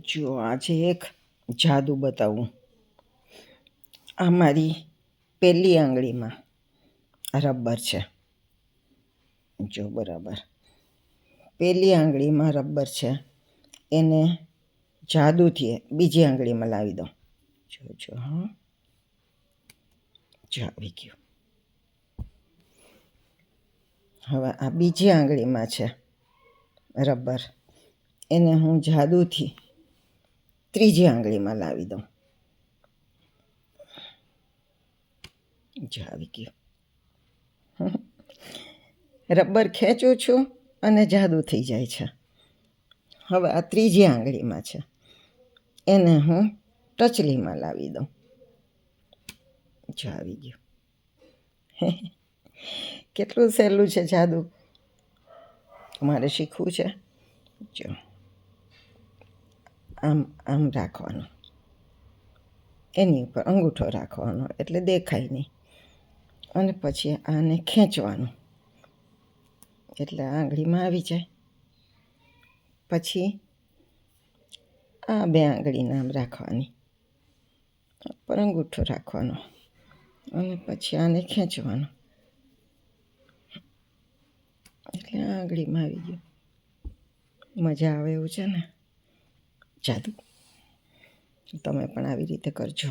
જો આજે એક જાદુ બતાવું. આ મારી પહેલી આંગળીમાં રબર છે. જો બરાબર પહેલી આંગળીમાં રબર છે, એને જાદુથી બીજી આંગળીમાં લાવી દઉં. જો હા, જો આવી ગયું. હવે આ બીજી આંગળીમાં છે રબર, એને હું જાદુથી ત્રીજી આંગળીમાં લાવી દઉં. જો આવી ગયું. રબર ખેંચું છું અને જાદુ થઈ જાય છે. હવે આ ત્રીજી આંગળીમાં છે, એને હું ટચલીમાં લાવી દઉં. જો આવી ગયું. કેટલું સહેલું છે જાદુ. તમારે શીખવું છે. જો આમ આમ રાખવાનું, એની ઉપર અંગૂઠો રાખવાનો એટલે દેખાય નહીં, અને પછી આને ખેંચવાનું એટલે આંગળીમાં આવી જાય. પછી આ બે આંગળીને આમ રાખવાની, પર અંગૂઠો રાખવાનો, અને પછી આને ખેંચવાનું એટલે આ આંગળીમાં આવી ગયું. મજા આવે એવું છે ને જાદુ. તમે પણ આવી રીતે કરજો.